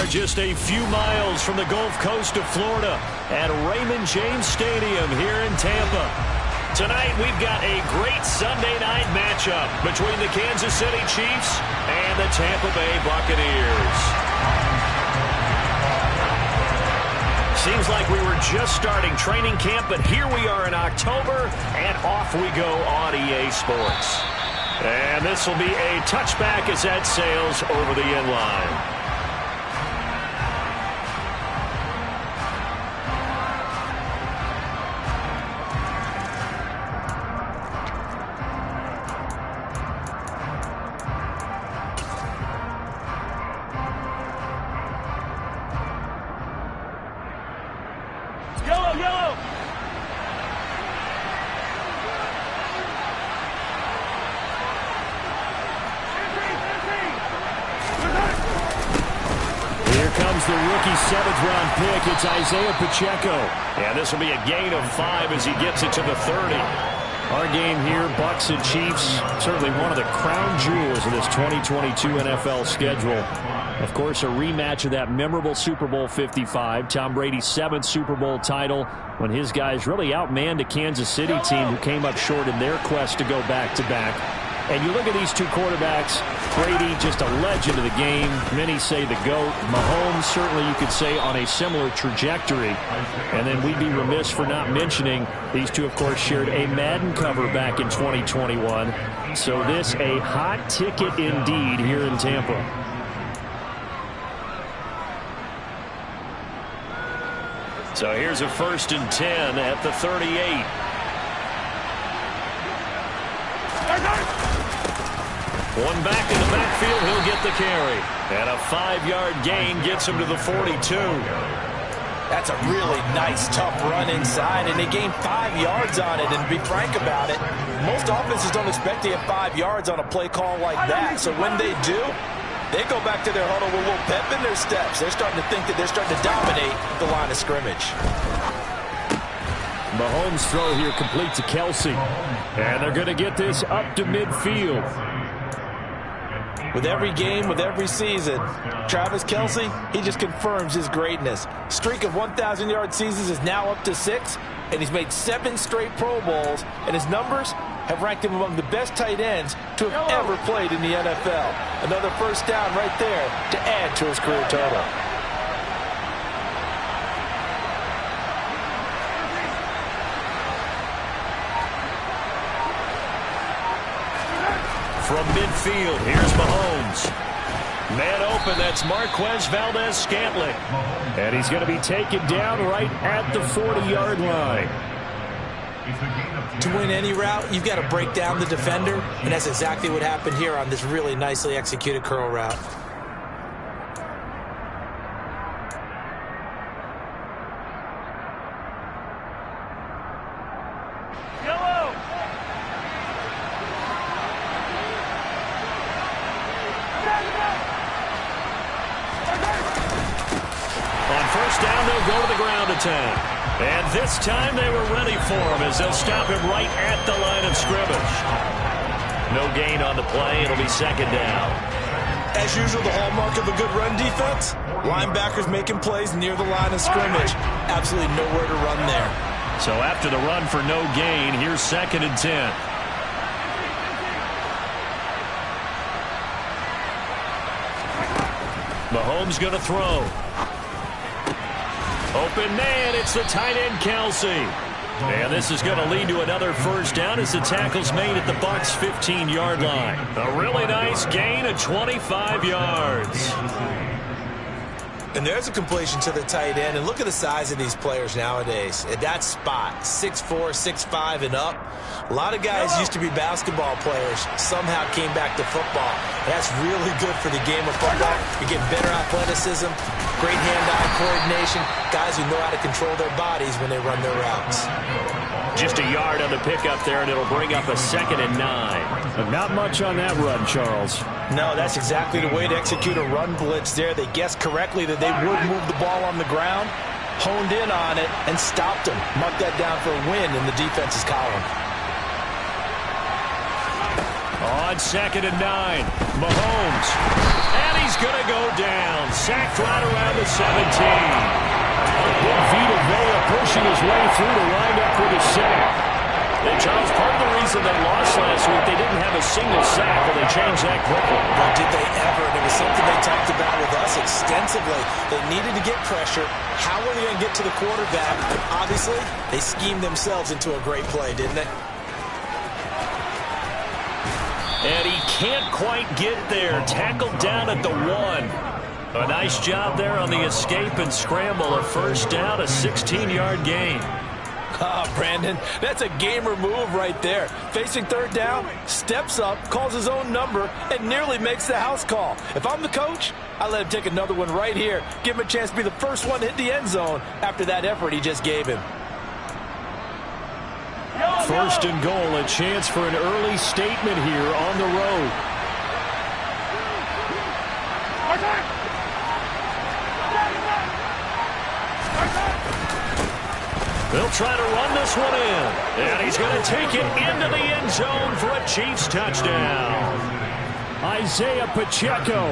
are just a few miles from the Gulf Coast of Florida at Raymond James Stadium here in Tampa. Tonight, we've got a great Sunday night matchup between the Kansas City Chiefs and the Tampa Bay Buccaneers. Seems like we were just starting training camp, but here we are in October, and off we go on EA Sports. And this will be a touchback as that sails over the end line. The rookie seventh-round pick, it's Isaiah Pacheco. And this will be a gain of 5 as he gets it to the 30. Our game here, Bucs and Chiefs, certainly one of the crown jewels of this 2022 NFL schedule. Of course, a rematch of that memorable Super Bowl 55, Tom Brady's 7th Super Bowl title, when his guys really outmanned a Kansas City team who came up short in their quest to go back-to-back. And you look at these two quarterbacks, Brady, just a legend of the game. Many say the GOAT. Mahomes, certainly you could say, on a similar trajectory. And then we'd be remiss for not mentioning these two, of course, shared a Madden cover back in 2021. So this a hot ticket indeed here in Tampa. So here's a 1st and 10 at the 38. One back in the backfield, he'll get the carry. And a 5-yard gain gets him to the 42. That's a really nice, tough run inside, and they gained 5 yards on it. And to be frank about it, most offenses don't expect to get 5 yards on a play call like that. So when they do, they go back to their huddle with a little pep in their steps. They're starting to think that they're starting to dominate the line of scrimmage. Mahomes' throw here complete to Kelsey. And they're going to get this up to midfield. With every game, with every season, Travis Kelce, he just confirms his greatness. Streak of 1,000-yard seasons is now up to 6, and he's made 7 straight Pro Bowls, and his numbers have ranked him among the best tight ends to have ever played in the NFL. Another first down right there to add to his career total. From midfield, here's Mahomes. Man open, that's Marquez Valdez-Scantling. And he's going to be taken down right at the 40-yard line. To win any route, you've got to break down the defender, and that's exactly what happened here on this really nicely executed curl route. And this time they were ready for him as they'll stop him right at the line of scrimmage. No gain on the play. It'll be 2nd down. As usual, the hallmark of a good run defense, linebackers making plays near the line of scrimmage. Absolutely nowhere to run there. So after the run for no gain, here's 2nd and 10. Mahomes going to throw. Open man, it's the tight end Kelsey. And this is going to lead to another first down as the tackle's made at the Bucs' 15-yard line. A really nice gain of 25 yards. And there's a completion to the tight end. And look at the size of these players nowadays. At that spot, 6'4", 6'5", and up. A lot of guys used to be basketball players, somehow came back to football. That's really good for the game of football. You get better athleticism, great hand-eye coordination, guys who know how to control their bodies when they run their routes. Just a yard on the pickup there, and it'll bring up a 2nd and 9. But not much on that run, Charles. No, that's exactly the way to execute a run blitz there. They guessed correctly that they would move the ball on the ground, honed in on it, and stopped them. Marked that down for a win in the defense's column. On 2nd and 9, Mahomes. And he's going to go down. Sacked right around the 17. Big Vita Vea pushing his way through to wind up with a sack. And Charles, part of the reason they lost last week, they didn't have a single sack, but they changed that quickly. But did they ever? And it was something they talked about with us extensively. They needed to get pressure. How were they going to get to the quarterback? Obviously, they schemed themselves into a great play, didn't they? And he can't quite get there. Tackled down at the 1. A nice job there on the escape and scramble. A first down, a 16-yard gain. Brandon, that's a gamer move right there. Facing 3rd down, steps up, calls his own number, and nearly makes the house call. If I'm the coach, I let him take another one right here. Give him a chance to be the first one to hit the end zone after that effort he just gave him. 1st and goal, a chance for an early statement here on the road. They'll try to run this one in. And he's going to take it into the end zone for a Chiefs touchdown. Isaiah Pacheco,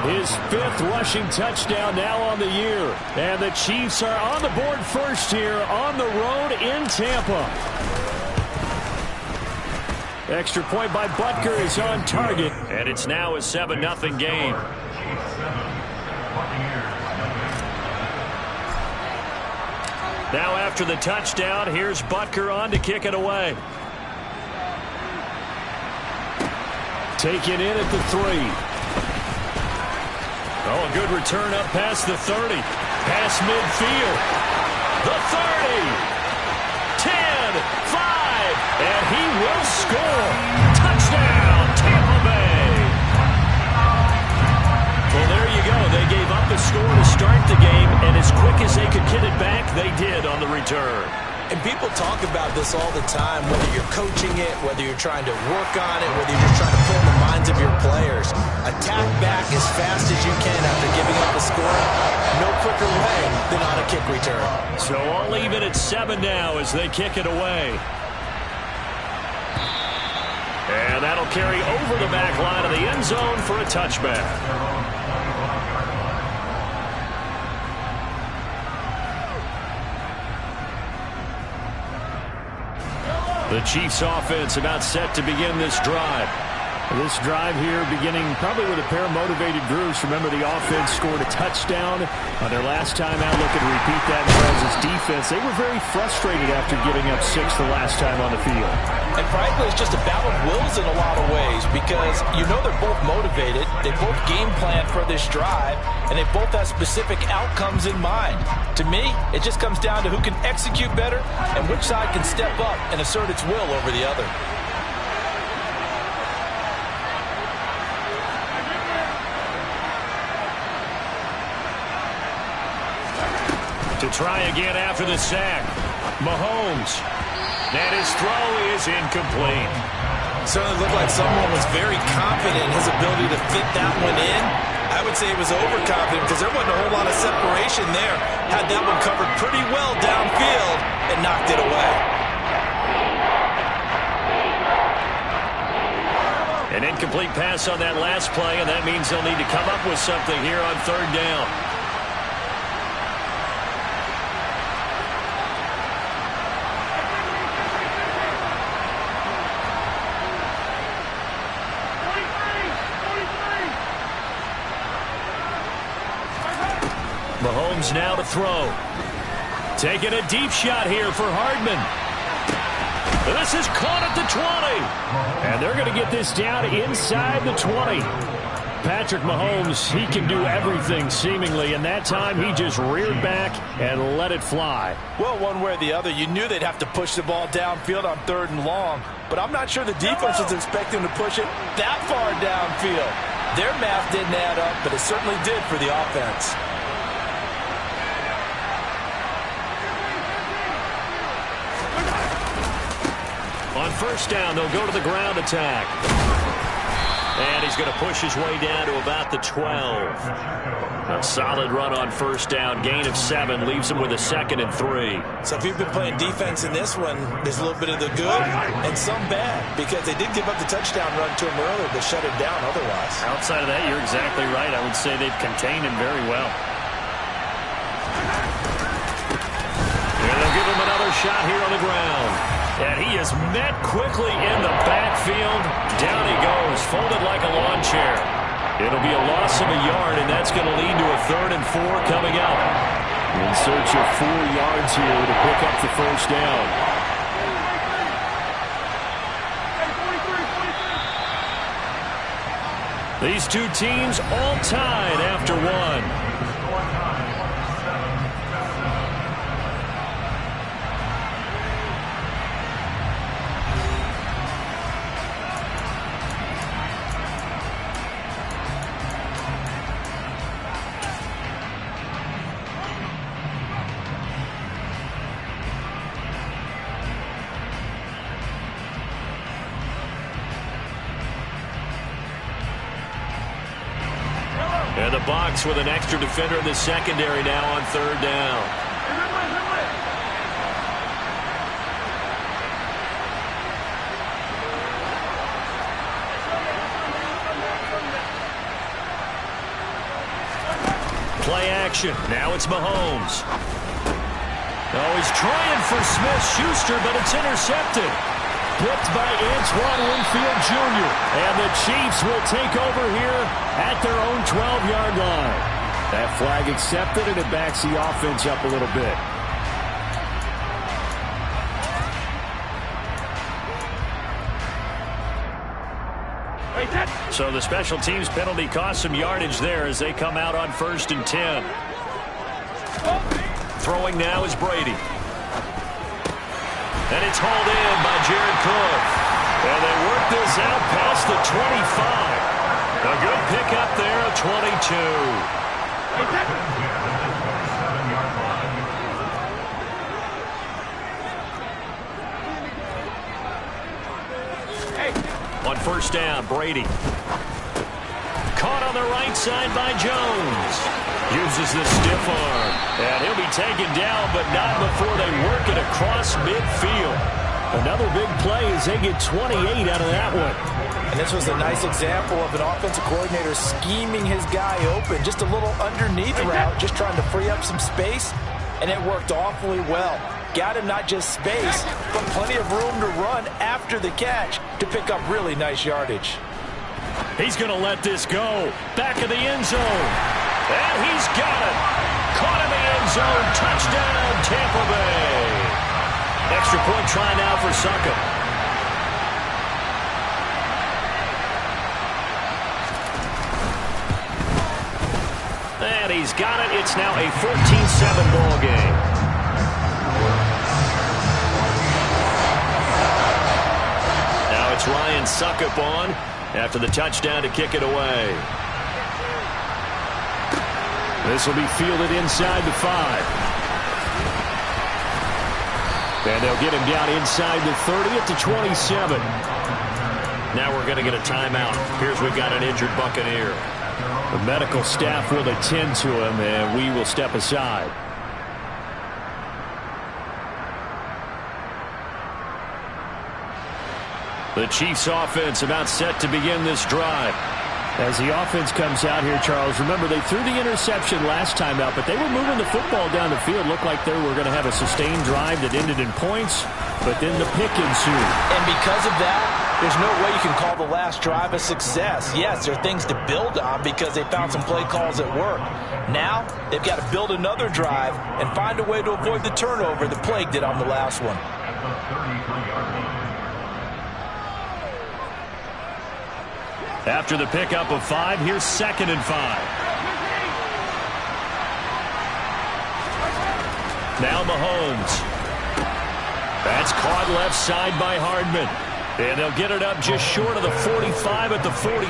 his 5th rushing touchdown now on the year. And the Chiefs are on the board first here on the road in Tampa. Extra point by Butker is on target. And it's now a 7-0 game. Now after the touchdown, here's Butker on to kick it away. Taken in at the 3. Oh, a good return up past the 30. Past midfield. The 30. 10, 5, and he will score. Touchdown, Tampa Bay. Well, there you go. They gave up a score to start the game, and as quick as they could get it back, they did on the return. And people talk about this all the time, whether you're coaching it, whether you're trying to work on it, whether you're just trying to play in the minds of your players. Attack back as fast as you can after giving up a score. No quicker way than on a kick return. So I'll leave it at 7 now as they kick it away. And that'll carry over the back line of the end zone for a touchback. The Chiefs offense about set to begin this drive. This drive here beginning probably with a pair of motivated groups. Remember, the offense scored a touchdown on their last time out. Looking to repeat that as well as his defense. They were very frustrated after giving up 6 the last time on the field. And frankly, it's just a battle of wills in a lot of ways because you know they're both motivated. They both game plan for this drive, and they both have specific outcomes in mind. To me, it just comes down to who can execute better and which side can step up and assert its will over the other. To try again after the sack, Mahomes. And his throw is incomplete. Certainly looked like someone was very confident in his ability to fit that one in. I would say he was overconfident because there wasn't a whole lot of separation there. Had that one covered pretty well downfield and knocked it away. An incomplete pass on that last play, and that means they'll need to come up with something here on 3rd down. Mahomes now to throw. Taking a deep shot here for Hardman. This is caught at the 20. And they're going to get this down inside the 20. Patrick Mahomes, he can do everything seemingly, and that time he just reared back and let it fly. Well, one way or the other, you knew they'd have to push the ball downfield on 3rd and long, but I'm not sure the defense was expecting to push it that far downfield. Their math didn't add up, but it certainly did for the offense. On 1st down, they'll go to the ground attack. And he's going to push his way down to about the 12. A solid run on first down. Gain of 7 leaves him with a 2nd and 3. So if you've been playing defense in this one, there's a little bit of the good and some bad, because they did give up the touchdown run to him earlier, but shut it down otherwise. Outside of that, you're exactly right. I would say they've contained him very well. And they'll give him another shot here on the ground. And he is met quickly in the backfield. Down he goes, folded like a lawn chair. It'll be a loss of a yard, and that's going to lead to a 3rd and 4 coming up. In search of 4 yards here to pick up the first down. These two teams all tied after 1. And the Bucs with an extra defender in the secondary now on 3rd down. Play action. Now it's Mahomes. Oh, he's trying for Smith-Schuster, but it's intercepted. Picked by Antoine Winfield Jr. And the Chiefs will take over here at their own 12-yard line. That flag accepted, and it backs the offense up a little bit. So the special teams penalty cost some yardage there as they come out on 1st and 10. Throwing now is Brady. And it's hauled in by Jared Cook. And they work this out past the 25. A good pickup there, a 22. On 1st down, Brady. Caught on the right side by Jones. Uses the stiff arm. And he'll be taken down, but not before they work it across midfield. Another big play as they get 28 out of that one. And this was a nice example of an offensive coordinator scheming his guy open. Just a little underneath route, just trying to free up some space. And it worked awfully well. Got him not just space, but plenty of room to run after the catch to pick up really nice yardage. He's going to let this go. Back of the end zone. And he's got it. Caught in the end zone. Touchdown, Tampa Bay. Extra point try now for Suckup. And he's got it. It's now a 14-7 ball game. Now it's Ryan Suckup on after the touchdown to kick it away. This will be fielded inside the 5. And they'll get him down inside the 30 at the 27. Now we're going to get a timeout. Here's we've got an injured Buccaneer. The medical staff will attend to him, and we will step aside. The Chiefs offense about set to begin this drive. As the offense comes out here, Charles, remember they threw the interception last time out, but they were moving the football down the field. Looked like they were going to have a sustained drive that ended in points, but then the pick ensued. And because of that, there's no way you can call the last drive a success. Yes, there are things to build on because they found some play calls that work. Now, they've got to build another drive and find a way to avoid the turnover that plagued it on the last one. After the pickup of 5, here's 2nd and 5. Now Mahomes. That's caught left side by Hardman. And they'll get it up just short of the 45 at the 44.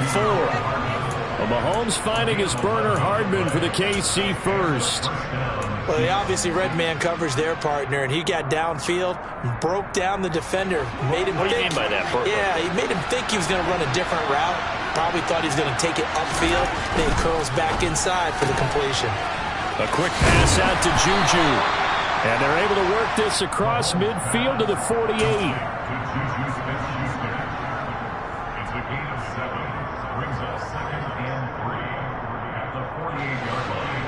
Well, Mahomes finding his burner Hardman for the KC first. Well, they obviously read man coverage their partner, and he got downfield, broke down the defender, made him What do you mean by that, Burke? Yeah, he made him think he was going to run a different route. Probably thought he was going to take it upfield. Then he curls back inside for the completion. A quick pass out to Juju. And they're able to work this across midfield to the 48. It's a gain of 7. Brings up 2nd and 3 at the 48-yard line.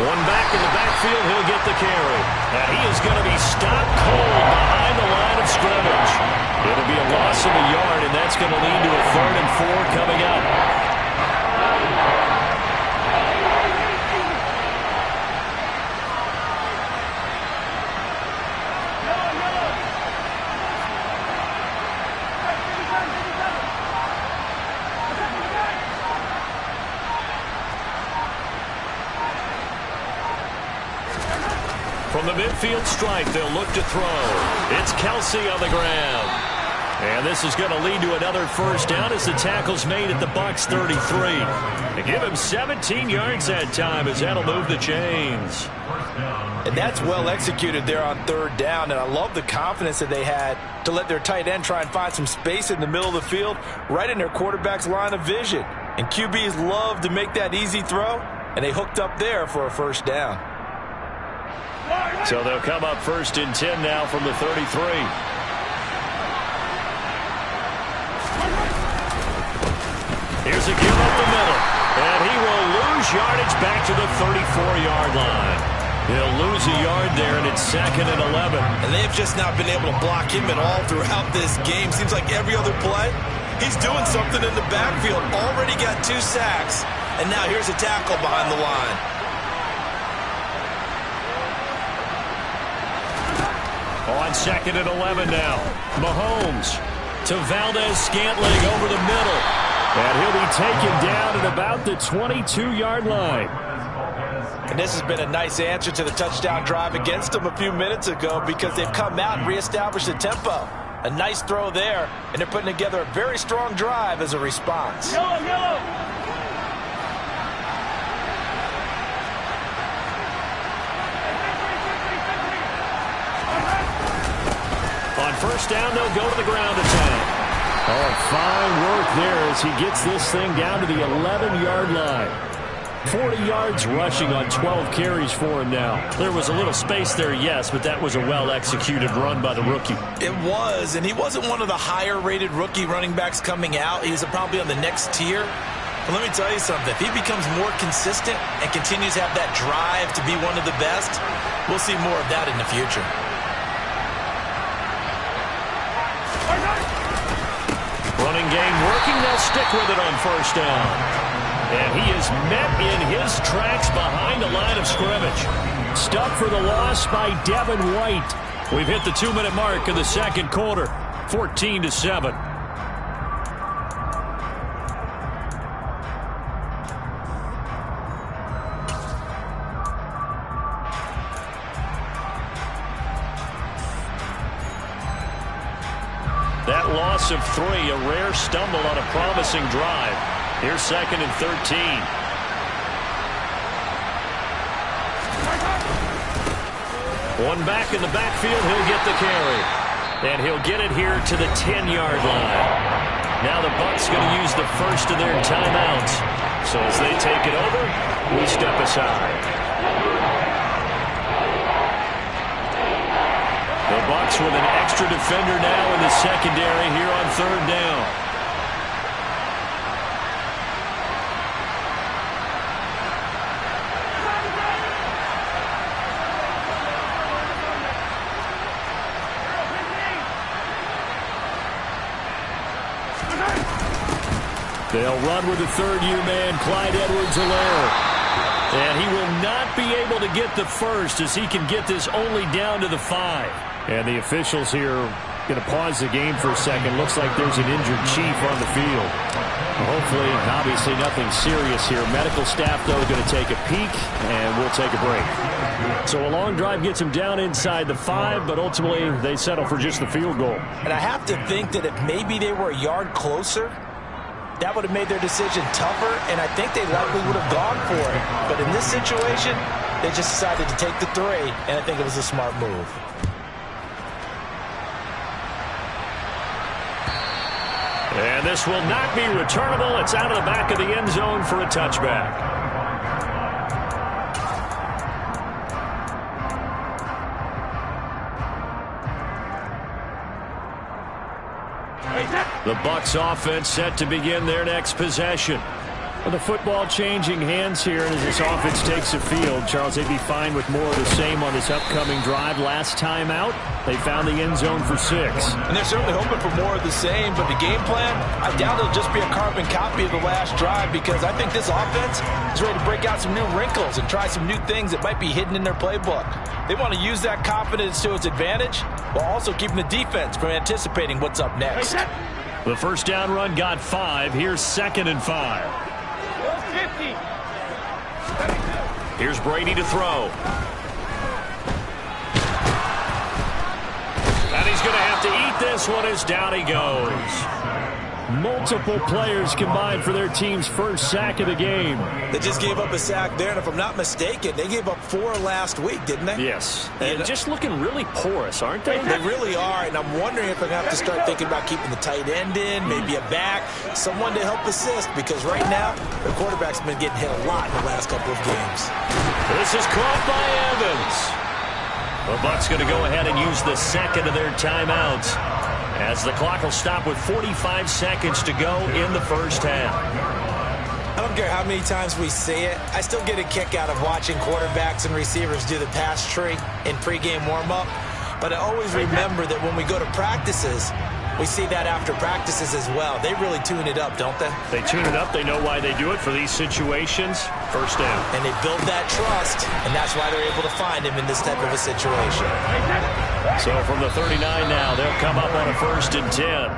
One back in the backfield, he'll get the carry. And he is going to be stopped cold behind the line of scrimmage. It'll be a loss of a yard, and that's going to lead to a 3rd and 4 coming up. From the midfield stripe, they'll look to throw. It's Kelsey on the ground. And this is going to lead to another first down as the tackle's made at the Bucs 33. They give him 17 yards that time as that'll move the chains. And that's well executed there on 3rd down. And I love the confidence that they had to let their tight end try and find some space in the middle of the field, right in their quarterback's line of vision. And QBs love to make that easy throw, and they hooked up there for a first down. So they'll come up 1st and 10 now from the 33. Here's a give up the middle. And he will lose yardage back to the 34-yard line. He'll lose a yard there, and it's 2nd and 11. And they've just not been able to block him at all throughout this game. Seems like every other play, he's doing something in the backfield. Already got 2 sacks, and now here's a tackle behind the line. On 2nd and 11 now. Mahomes to Valdez-Scantling over the middle. And he'll be taken down at about the 22-yard line. And this has been a nice answer to the touchdown drive against them a few minutes ago because they've come out and reestablished the tempo. A nice throw there, and they're putting together a very strong drive as a response. Yellow. On 1st down, they'll go to the ground attack. Oh, fine work there as he gets this thing down to the 11-yard line. 40 yards rushing on 12 carries for him now. There was a little space there, yes, but that was a well-executed run by the rookie. It was, and he wasn't one of the higher-rated rookie running backs coming out. He's probably on the next tier. But let me tell you something. If he becomes more consistent and continues to have that drive to be one of the best, we'll see more of that in the future. Running game working. They'll stick with it on 1st down. And he is met in his tracks behind the line of scrimmage. Stuck for the loss by Devin White. We've hit the 2-minute mark of the 2nd quarter. 14-7. That loss of 3, a rare stumble on a promising drive. Here's 2nd and 13. One back in the backfield, he'll get the carry. And he'll get it here to the 10-yard line. Now the Bucs going to use the first of their timeouts. So as they take it over, we step aside. The Bucs with an extra defender now in the secondary here on 3rd down. They'll run with the 3rd-year man, Clyde Edwards-Helaire. And he will not be able to get the first as he can get this only down to the 5. And the officials here going to pause the game for a second. Looks like there's an injured chief on the field. Hopefully, obviously nothing serious here. Medical staff, though, going to take a peek, and we'll take a break. So a long drive gets him down inside the 5, but ultimately they settle for just the field goal. And I have to think that if maybe they were a yard closer, that would have made their decision tougher, and I think they likely would have gone for it. But in this situation, They just decided to take the 3, and I think it was a smart move. And this will not be returnable. It's out of the back of the end zone for a touchback. The Bucs offense set to begin their next possession. Well, the football changing hands here, and as this offense takes the field, Charles, they'd be fine with more of the same on this upcoming drive. Last time out, they found the end zone for 6. And they're certainly hoping for more of the same, but the game plan, I doubt it'll just be a carbon copy of the last drive, because I think this offense is ready to break out some new wrinkles and try some new things that might be hidden in their playbook. They want to use that confidence to its advantage while also keeping the defense from anticipating what's up next. The first down run got 5. Here's 2nd and 5. Here's Brady to throw. And he's going to have to eat this one as down he goes. Multiple players combined for their team's first sack of the game. They just gave up a sack there, and if I'm not mistaken, they gave up 4 last week, didn't they? Yes. And just looking really porous, aren't they? They really are, and I'm wondering if I'm going to have to start thinking about keeping the tight end in, maybe a back, someone to help assist, because right now, the quarterback's been getting hit a lot in the last couple of games. This is caught by Evans. The Bucs going to go ahead and use the second of their timeouts, as the clock will stop with 45 seconds to go in the first half. I don't care how many times we see it. I still get a kick out of watching quarterbacks and receivers do the pass tree in pregame warm-up. But I always remember that when we go to practices, we see that after practices as well. They really tune it up, don't they? They tune it up. They know why they do it for these situations. First down. And they build that trust, and that's why they're able to find him in this type of a situation. So from the 39 now, they'll come up on a 1st and 10.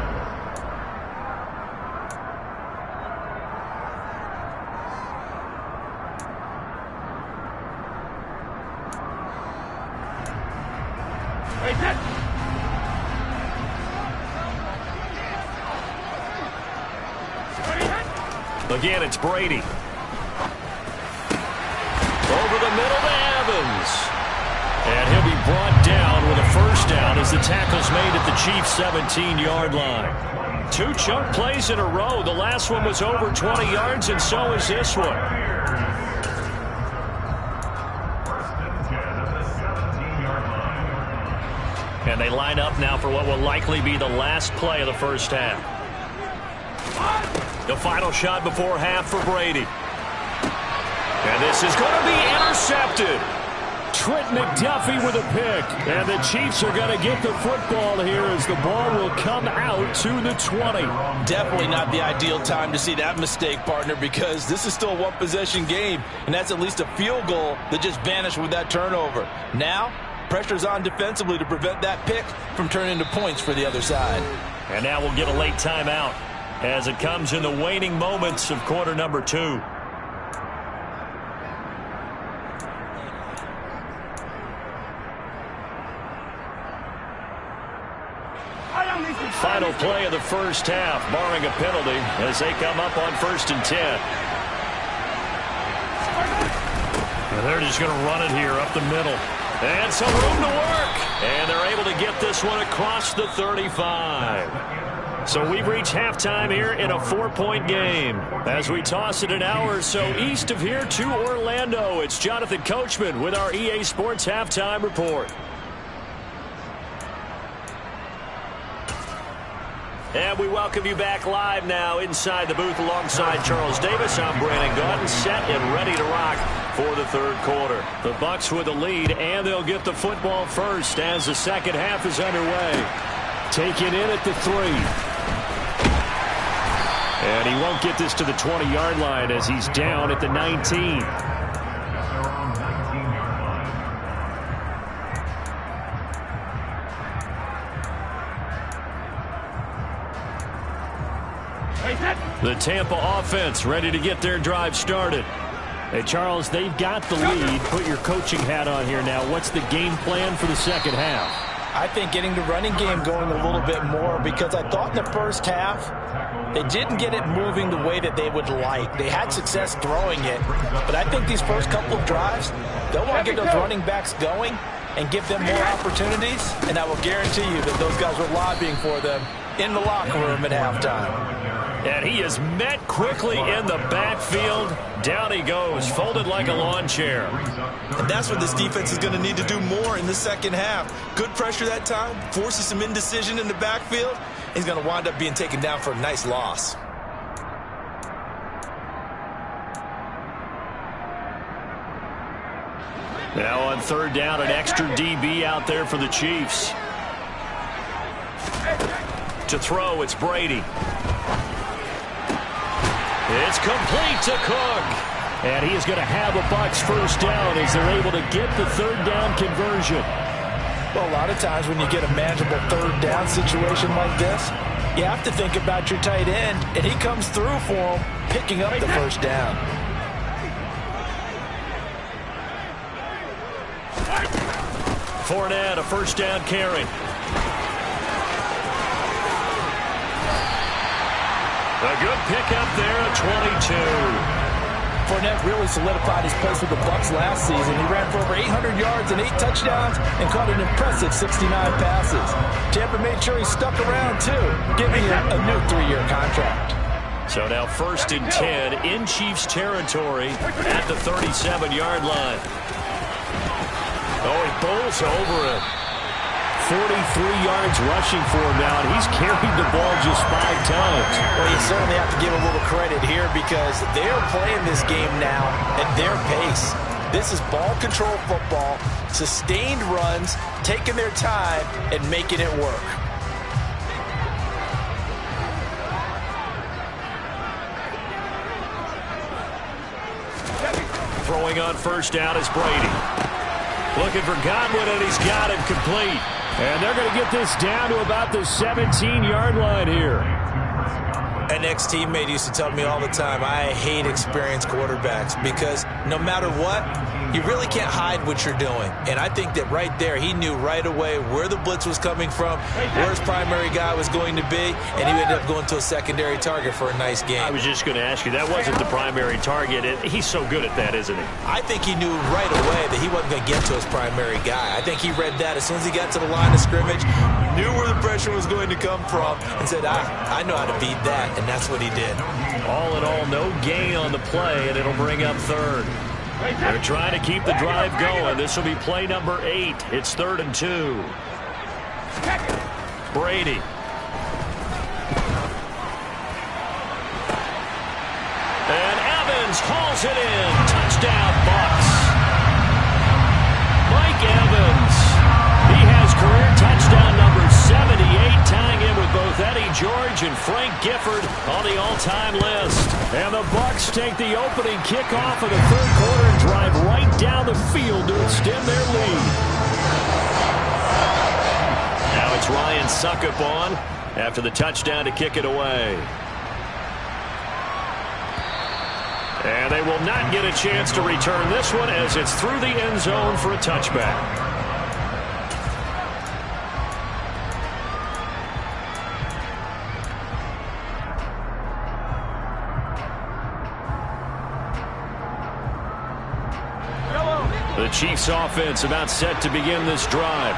Again, it's Brady. Over the middle to Evans. And he'll be brought down with a first down as the tackle's made at the Chiefs' 17-yard line. 2 chunk plays in a row. The last one was over 20 yards, and so is this one. And they line up now for what will likely be the last play of the first half. The final shot before half for Brady. And this is going to be intercepted. Trent McDuffie with a pick. And the Chiefs are going to get the football here as the ball will come out to the 20. Definitely not the ideal time to see that mistake, partner, because this is still a one-possession game, and that's at least a field goal that just vanished with that turnover. Now, pressure's on defensively to prevent that pick from turning into points for the other side. And now we'll get a late timeout as it comes in the waning moments of quarter number 2. Final play of the first half, barring a penalty, as they come up on 1st and 10. And they're just going to run it here up the middle. And some room to work. And they're able to get this one across the 35. So we've reached halftime here in a 4-point game. As we toss it an hour or so east of here to Orlando, it's Jonathan Coachman with our EA Sports Halftime Report. And we welcome you back live now inside the booth alongside Charles Davis. I'm Brandon Gaudin, set and ready to rock for the third quarter. The Bucs with the lead, and they'll get the football first as the second half is underway. Taken in at the 3. And he won't get this to the 20-yard line as he's down at the 19. The Tampa offense ready to get their drive started. Hey, Charles, they've got the lead. Put your coaching hat on here now. What's the game plan for the second half? I think getting the running game going a little bit more, because I thought in the first half they didn't get it moving the way that they would like. They had success throwing it, but I think these first couple of drives, they'll want to get those running backs going and give them more opportunities, and I will guarantee you that those guys were lobbying for them in the locker room at halftime. And he is met quickly in the backfield. Down he goes, folded like a lawn chair. And that's what this defense is going to need to do more in the second half. Good pressure that time, forces some indecision in the backfield. He's going to wind up being taken down for a nice loss. Now on third down, an extra DB out there for the Chiefs. To throw, it's Brady. It's complete to Cook. And he is going to have a Bucs first down as they're able to get the third down conversion. Well, a lot of times when you get a manageable third down situation like this, you have to think about your tight end, and he comes through for him, picking up the first down. Fournette, a first down carry. A good pickup there at 22. Fournette really solidified his place with the Bucs last season. He ran for over 800 yards and 8 touchdowns and caught an impressive 69 passes. Tampa made sure he stuck around, too, giving him a new 3-year contract. So now 1st and 10 in Chiefs territory at the 37-yard line. Oh, he bowls over it. 43 yards rushing for him now, and he's carried the ball just 5 times. Well, you certainly have to give a little credit here because they're playing this game now at their pace. This is ball control football, sustained runs, taking their time, and making it work. Throwing on first down is Brady. Looking for Godwin, and he's got it complete. And they're going to get this down to about the 17-yard line here. An ex-teammate used to tell me all the time, I hate experienced quarterbacks because no matter what, you really can't hide what you're doing. And I think that right there, he knew right away where the blitz was coming from, where his primary guy was going to be, and he ended up going to a secondary target for a nice game. I was just going to ask you, that wasn't the primary target. He's so good at that, isn't he? I think he knew right away that he wasn't going to get to his primary guy. I think he read that as soon as he got to the line of scrimmage, knew where the pressure was going to come from, and said, I know how to beat that, and that's what he did. All in all, no gain on the play, and it'll bring up third. They're trying to keep the drive going. This will be play number 8. It's 3rd and 2. Brady. And Evans hauls it in. Touchdown, Bucs. Mike Evans. He has career touchdown number 78, tying in with both Eddie George and Frank Gifford on the all-time list. And the Bucs take the opening kickoff of the third quarter and drive right down the field to extend their lead. Now it's Ryan Suckup on after the touchdown to kick it away. And they will not get a chance to return this one as it's through the end zone for a touchback. The Chiefs offense about set to begin this drive.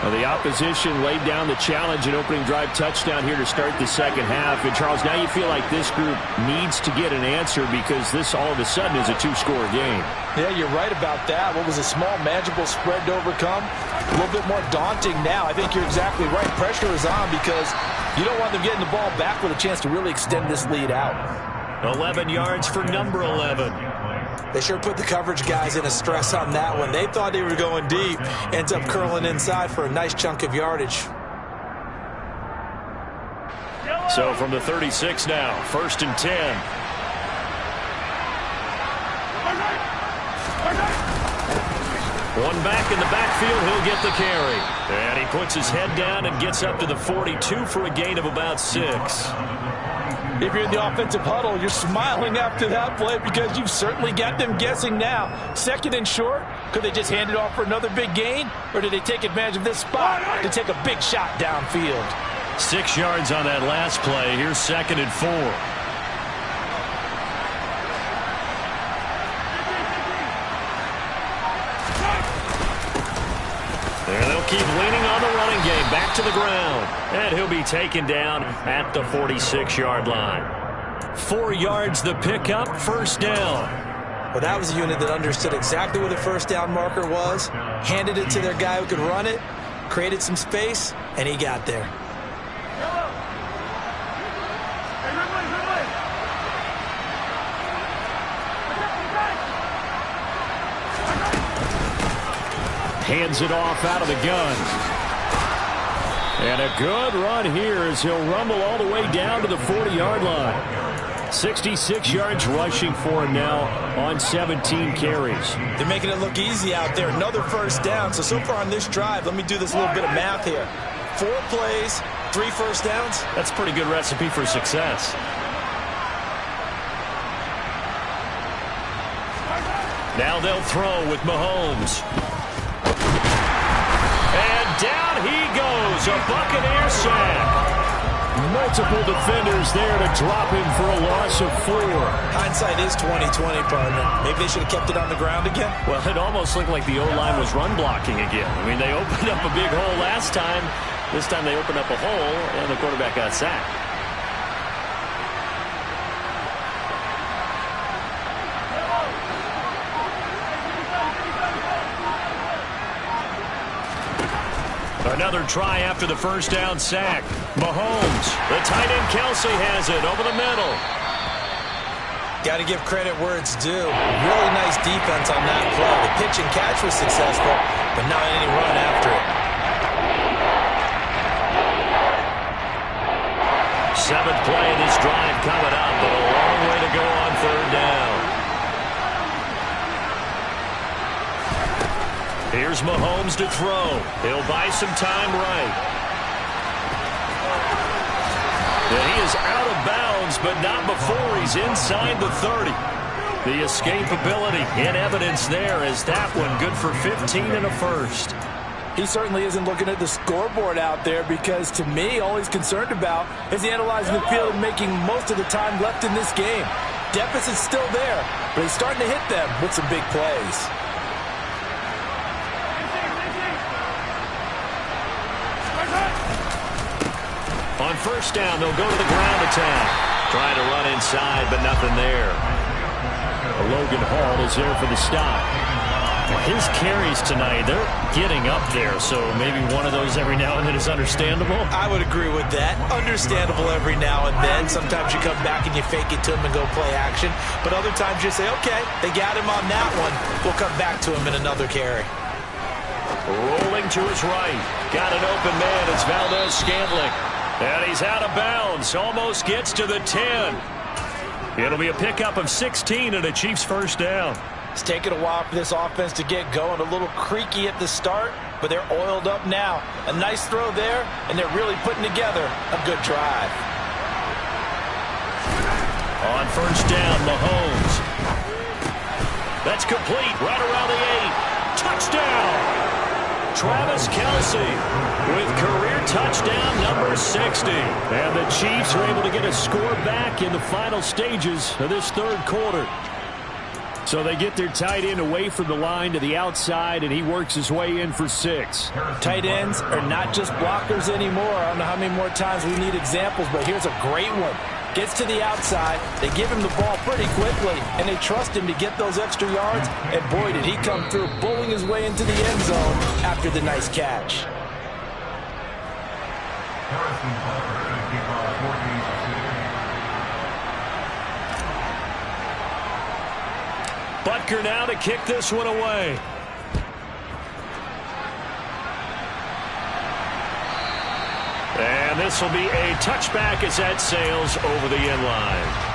Well, the opposition laid down the challenge and opening drive touchdown here to start the second half. And, Charles, now you feel like this group needs to get an answer because this all of a sudden is a 2-score game. Yeah, you're right about that. What was a small, manageable spread to overcome, a little bit more daunting now. I think you're exactly right. Pressure is on because you don't want them getting the ball back with a chance to really extend this lead out. 11 yards for number 11. They sure put the coverage guys in a stress on that one. They thought they were going deep. Ends up curling inside for a nice chunk of yardage. So from the 36 now, 1st and 10. One back in the backfield, he'll get the carry. And he puts his head down and gets up to the 42 for a gain of about 6. If you're in the offensive huddle, you're smiling after that play because you've certainly got them guessing now. 2nd and short, could they just hand it off for another big gain? Or did they take advantage of this spot to take a big shot downfield? 6 yards on that last play. Here's 2nd and 4. And they'll keep leaning on the running game. Back to the ground. And he'll be taken down at the 46-yard line. 4 yards the pickup, 1st down. Well, that was a unit that understood exactly what a 1st down marker was, handed it to their guy who could run it, created some space, and he got there. Hands it off out of the gun. And a good run here as he'll rumble all the way down to the 40-yard line. 66 yards rushing for him now on 17 carries. They're making it look easy out there. Another 1st down. So far on this drive, let me do this little bit of math here. 4 plays, 3 1st downs. That's a pretty good recipe for success. Now they'll throw with Mahomes. And down he goes, a Buccaneer sack. Multiple defenders there to drop him for a loss of 4. Hindsight is 20/20, partner. Maybe they should have kept it on the ground again. Well, it almost looked like the O-line was run blocking again. I mean, they opened up a big hole last time. This time they opened up a hole, and the quarterback got sacked. Another try after the 1st down sack. Mahomes, the tight end Kelsey has it over the middle. Got to give credit where it's due. Really nice defense on that play. The pitch and catch was successful, but not any run after it. 7th play of this drive coming up, but a long way to go on 3rd down. Here's Mahomes to throw. He'll buy some time right. And he is out of bounds, but not before he's inside the 30. The escapability in evidence there as that one good for 15 and a 1st. He certainly isn't looking at the scoreboard out there because, to me, all he's concerned about is analyzing the field and making most of the time left in this game. Deficit's still there, but he's starting to hit them with some big plays. On 1st down, they'll go to the ground attack. Trying to run inside, but nothing there. Logan Hall is there for the stop. His carries tonight, they're getting up there, so maybe one of those every now and then is understandable. I would agree with that. Understandable every now and then. Sometimes you come back and you fake it to him and go play action. But other times you say, okay, they got him on that one. We'll come back to him in another carry. Rolling to his right. Got an open man. It's Valdez-Scantling. And he's out of bounds. Almost gets to the 10. It'll be a pickup of 16 and a Chiefs 1st down. It's taken a while for this offense to get going. A little creaky at the start, but they're oiled up now. A nice throw there, and they're really putting together a good drive. On 1st down, Mahomes. That's complete. Right around the 8. Touchdown! Travis Kelce with career touchdown number 60. And the Chiefs are able to get a score back in the final stages of this 3rd quarter. So they get their tight end away from the line to the outside, and he works his way in for 6. Tight ends are not just blockers anymore. I don't know how many more times we need examples, but here's a great one. Gets to the outside, they give him the ball pretty quickly, and they trust him to get those extra yards, and boy, did he come through, bowling his way into the end zone after the nice catch. Butker now to kick this one away. And this will be a touchback as that sails over the end line.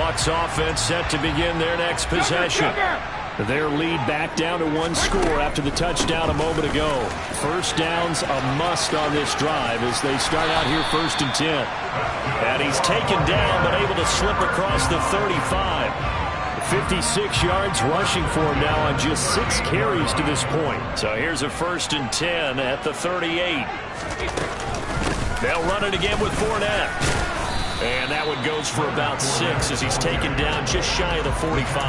Bucs offense set to begin their next possession. Their lead back down to one score after the touchdown a moment ago. First down's a must on this drive as they start out here 1st and 10. And he's taken down but able to slip across the 35. 56 yards rushing for him now on just 6 carries to this point. So here's a 1st and 10 at the 38. They'll run it again with Fournette. And that one goes for about 6 as he's taken down just shy of the 45.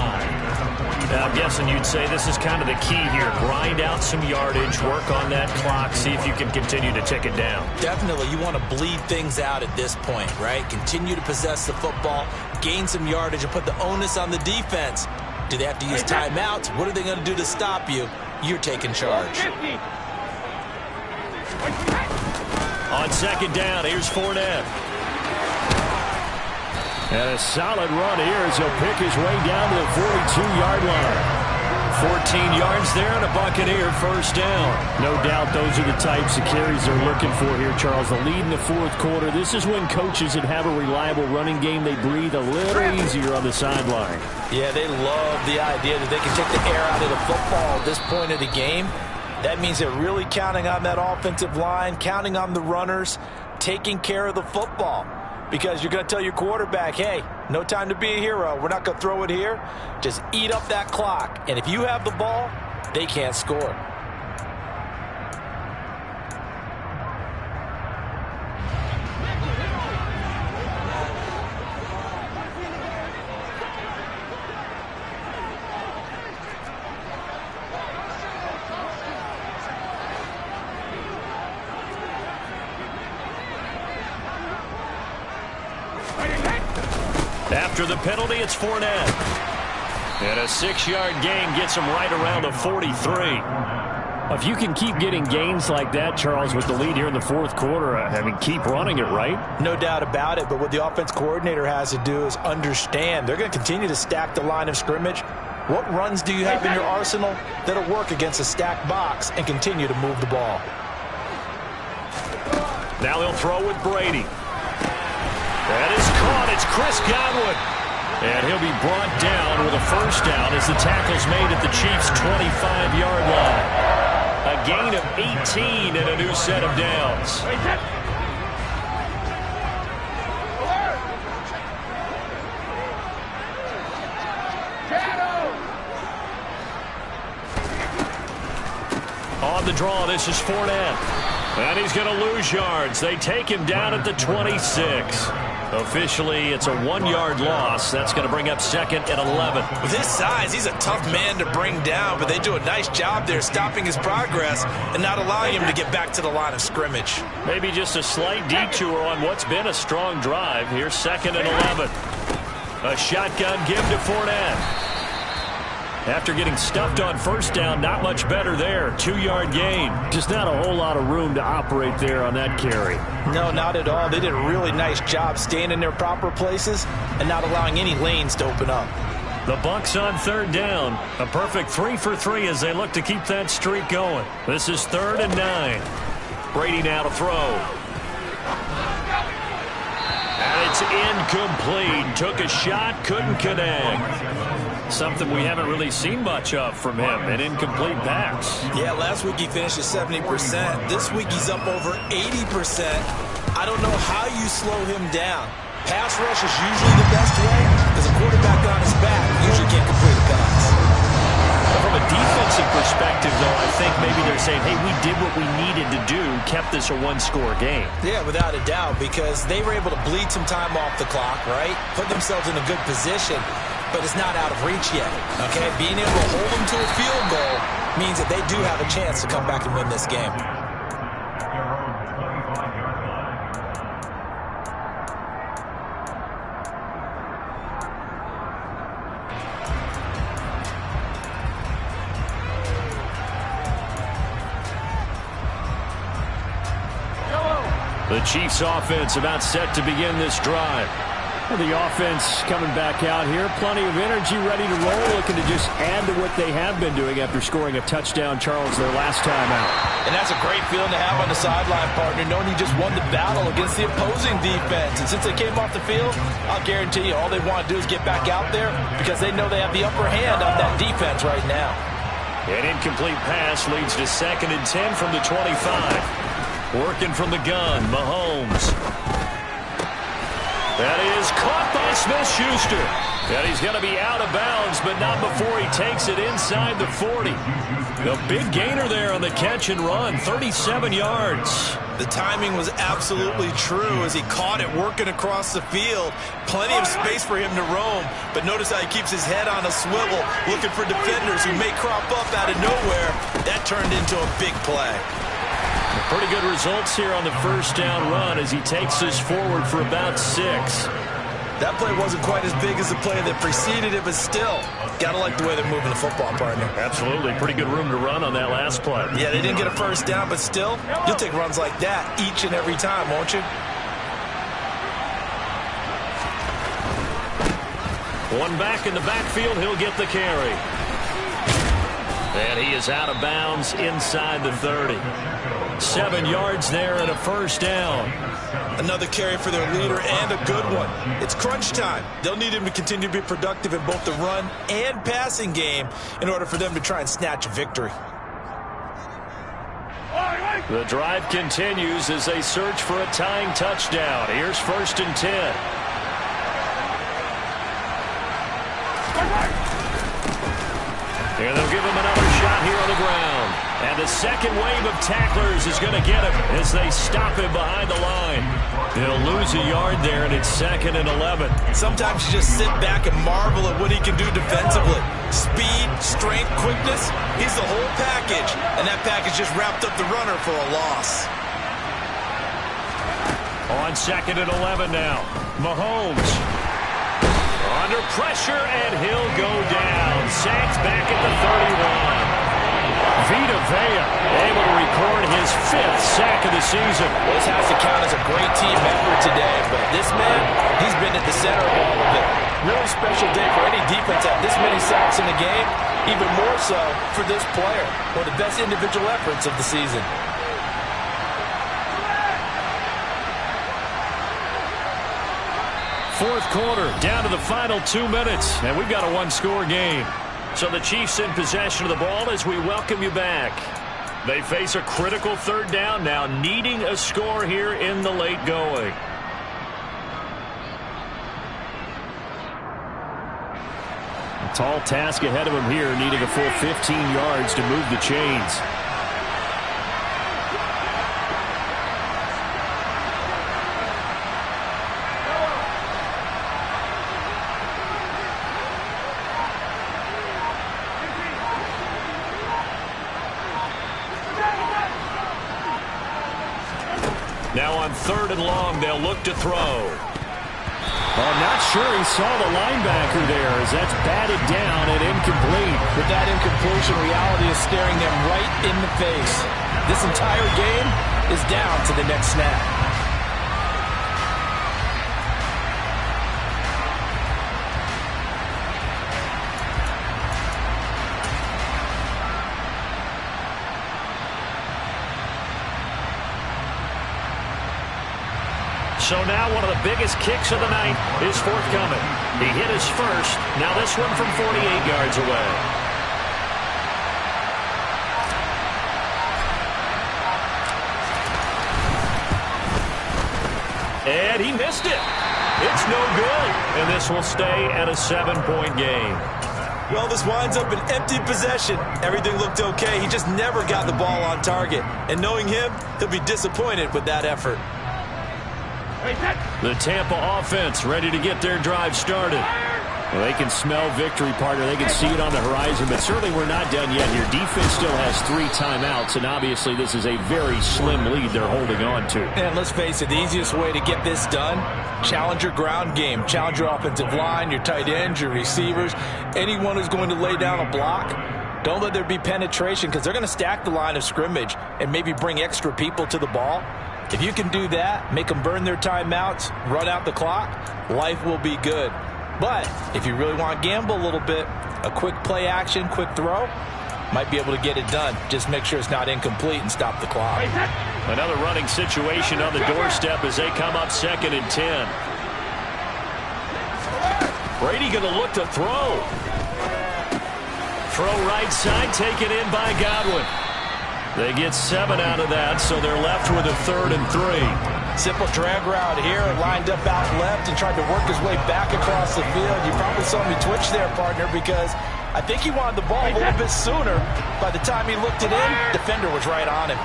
Now, I'm guessing you'd say this is kind of the key here. Grind out some yardage, work on that clock, see if you can continue to tick it down. Definitely, you want to bleed things out at this point, right? Continue to possess the football, gain some yardage, and put the onus on the defense. Do they have to use timeouts? What are they going to do to stop you? You're taking charge. On 2nd down, here's Fournette. And a solid run here as he'll pick his way down to the 42-yard line. 14 yards there and a Buccaneer 1st down. No doubt those are the types of carries they're looking for here, Charles. The lead in the 4th quarter. This is when coaches that have a reliable running game, they breathe a little easier on the sideline. Yeah, they love the idea that they can take the air out of the football at this point of the game. That means they're really counting on that offensive line, counting on the runners, taking care of the football. Because you're going to tell your quarterback, hey, no time to be a hero. We're not going to throw it here. Just eat up that clock. And if you have the ball, they can't score. After the penalty, it's Fournette. And a 6-yard gain gets him right around the 43. If you can keep getting gains like that, Charles, with the lead here in the 4th quarter, I mean, keep running it, right? No doubt about it, but what the offense coordinator has to do is understand. They're going to continue to stack the line of scrimmage. What runs do you have in your arsenal that'll work against a stacked box and continue to move the ball? Now they'll throw with Brady. That is caught. It's Chris Godwin. And he'll be brought down with a 1st down as the tackle's made at the Chiefs' 25-yard line. A gain of 18 and a new set of downs. On the draw, this is Fournette. And he's going to lose yards. They take him down at the 26. Officially, it's a 1-yard loss. That's going to bring up 2nd and 11. With his size, he's a tough man to bring down, but they do a nice job there stopping his progress and not allowing him to get back to the line of scrimmage. Maybe just a slight detour on what's been a strong drive. Here's 2nd and 11. A shotgun give to Fournette. After getting stuffed on 1st down, not much better there. 2-yard gain. Just not a whole lot of room to operate there on that carry. No, not at all. They did a really nice job staying in their proper places and not allowing any lanes to open up. The Bucs on 3rd down. A perfect 3 for 3 as they look to keep that streak going. This is 3rd and 9. Brady now to throw. And it's incomplete. Took a shot, couldn't connect. Something we haven't really seen much of from him, an incomplete pass. Yeah, last week he finished at 70%. This week he's up over 80%. I don't know how you slow him down. Pass rush is usually the best way because a quarterback on his back usually can't complete a pass. From a defensive perspective, though, I think maybe they're saying, hey, we did what we needed to do, kept this a 1-score game. Yeah, without a doubt, because they were able to bleed some time off the clock, right? Put themselves in a good position. But it's not out of reach yet, okay? Being able to hold them to a field goal means that they do have a chance to come back and win this game. The Chiefs offense about set to begin this drive. Well, the offense coming back out here. Plenty of energy, ready to roll, looking to just add to what they have been doing after scoring a touchdown, Charles, their last time out. And that's a great feeling to have on the sideline, partner, knowing you just won the battle against the opposing defense. And since they came off the field, I'll guarantee you all they want to do is get back out there because they know they have the upper hand on that defense right now. An incomplete pass leads to 2nd and 10 from the 25. Working from the gun, Mahomes. That is caught by Smith-Schuster. And he's going to be out of bounds, but not before he takes it inside the 40. The big gainer there on the catch and run, 37 yards. The timing was absolutely true as he caught it working across the field. Plenty of space for him to roam, but notice how he keeps his head on a swivel, looking for defenders who may crop up out of nowhere. That turned into a big play. Pretty good results here on the first down run as he takes us forward for about 6. That play wasn't quite as big as the play that preceded it, but still, gotta like the way they're moving the football, partner. Absolutely. Pretty good room to run on that last play. Yeah, they didn't get a first down, but still, you'll take runs like that each and every time, won't you? One back in the backfield, he'll get the carry. And he is out of bounds inside the 30. 7 yards there and a first down. Another carry for their leader and a good one. It's crunch time. They'll need him to continue to be productive in both the run and passing game in order for them to try and snatch a victory. The drive continues as they search for a tying touchdown. Here's 1st and 10. And they'll give him another shot here on the ground. And the second wave of tacklers is going to get him as they stop him behind the line. He'll lose a yard there, and it's 2nd and 11. Sometimes you just sit back and marvel at what he can do defensively. Speed, strength, quickness, he's the whole package. And that package just wrapped up the runner for a loss. On 2nd and 11 now, Mahomes. Under pressure, and he'll go down. Sacked back at the 31. Vita Vea able to record his 5th sack of the season. Well, this has to count as a great team effort today, but this man, he's been at the center of all of it. Really special day for any defense to have this many sacks in a game, even more so for this player. One of the best individual efforts of the season. Fourth quarter, down to the final 2 minutes, and we've got a one-score game. So the Chiefs in possession of the ball as we welcome you back. They face a critical 3rd down now, needing a score here in the late going. A tall task ahead of him here, needing a full 15 yards to move the chains. Now on 3rd and long, they'll look to throw. I'm not sure he saw the linebacker there as that's batted down and incomplete. With that incompletion, reality is staring them right in the face. This entire game is down to the next snap. So now one of the biggest kicks of the night is forthcoming. He hit his first. Now this one from 48 yards away. And he missed it. It's no good. And this will stay at a 7-point game. Well, this winds up an empty possession. Everything looked okay. He just never got the ball on target. And knowing him, he'll be disappointed with that effort. The Tampa offense ready to get their drive started. Well, they can smell victory, partner. They can see it on the horizon, but certainly we're not done yet here. Defense still has 3 timeouts, and obviously this is a very slim lead they're holding on to. And let's face it, the easiest way to get this done, challenge your ground game. Challenge your offensive line, your tight ends, your receivers, anyone who's going to lay down a block. Don't let there be penetration because they're going to stack the line of scrimmage and maybe bring extra people to the ball. If you can do that, make them burn their timeouts, run out the clock, life will be good. But if you really want to gamble a little bit, a quick play action, quick throw, might be able to get it done. Just make sure it's not incomplete and stop the clock. Another running situation on the doorstep as they come up 2nd and 10. Brady going to look to throw. Throw right side, taken in by Godwin. They get 7 out of that, so they're left with a 3rd and 3. Simple drag route here, lined up out left and tried to work his way back across the field. You probably saw me twitch there, partner, because I think he wanted the ball a little bit sooner. By the time he looked it in, defender was right on him.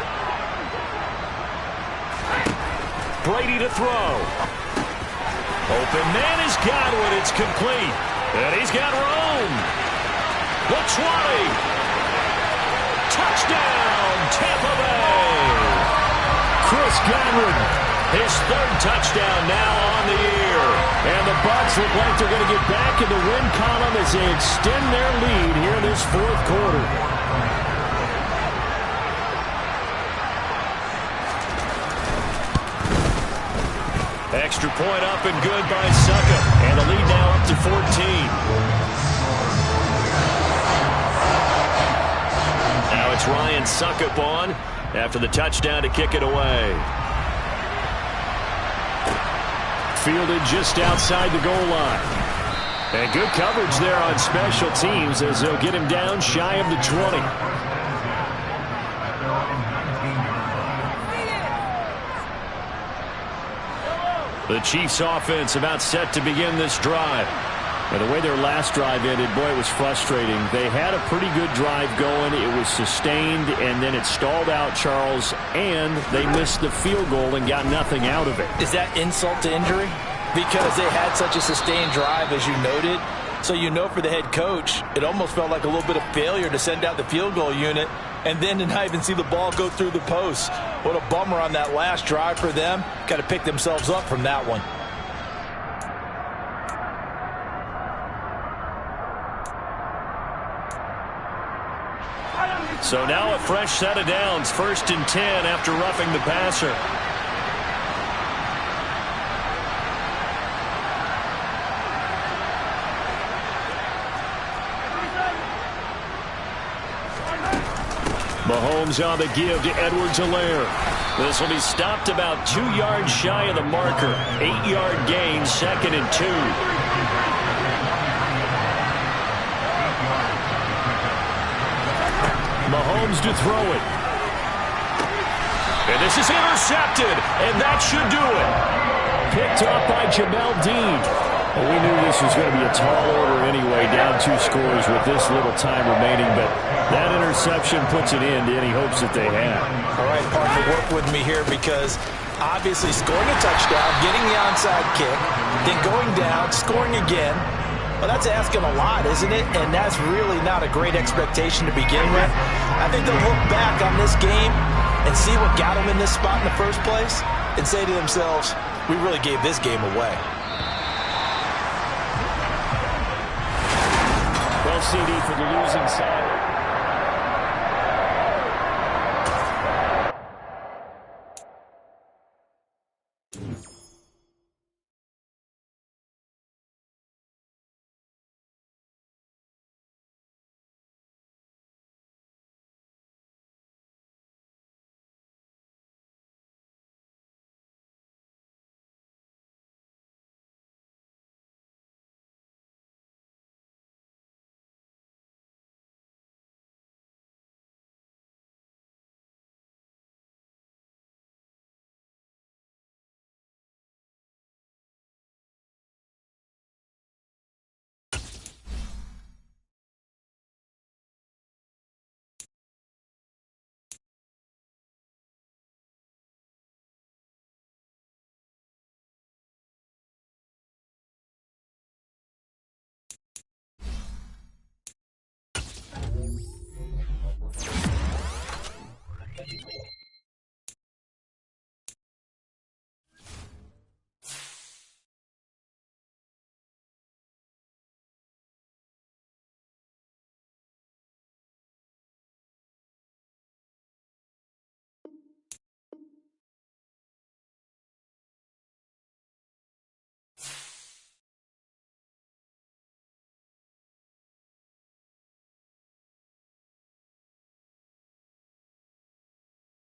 Brady to throw. Open man is Godwin. It's complete. And he's got room. The 20. Touchdown, Tampa Bay. Chris Godwin, his 3rd touchdown now on the year. And the Bucs look like they're going to get back in the win column as they extend their lead here in this 4th quarter. Extra point up and good by Suckup. And the lead now up to 14. Now it's Ryan Suckup on after the touchdown to kick it away. Fielded just outside the goal line. And good coverage there on special teams as they'll get him down shy of the 20. The Chiefs offense about set to begin this drive. And the way their last drive ended, boy, it was frustrating. They had a pretty good drive going. It was sustained, and then it stalled out, Charles, and they missed the field goal and got nothing out of it. Is that insult to injury? Because they had such a sustained drive, as you noted. So you know for the head coach, it almost felt like a little bit of failure to send out the field goal unit and then to not even see the ball go through the post. What a bummer on that last drive for them. Got to pick themselves up from that one. So now a fresh set of downs, 1st and 10 after roughing the passer. Mahomes on the give to Edwards-Helaire. This will be stopped about 2 yards shy of the marker. 8-yard gain, 2nd and 2. Mahomes to throw it. And this is intercepted, and that should do it. Picked up by Jamel Dean. Well, we knew this was going to be a tall order anyway, down 2 scores with this little time remaining, but that interception puts an end to any hopes that they had. All right, partner, work with me here because obviously scoring a touchdown, getting the onside kick, then going down, scoring again. Well, that's asking a lot, isn't it? And that's really not a great expectation to begin with. I think they'll look back on this game and see what got them in this spot in the first place and say to themselves, we really gave this game away. Well, CD, for the losing side.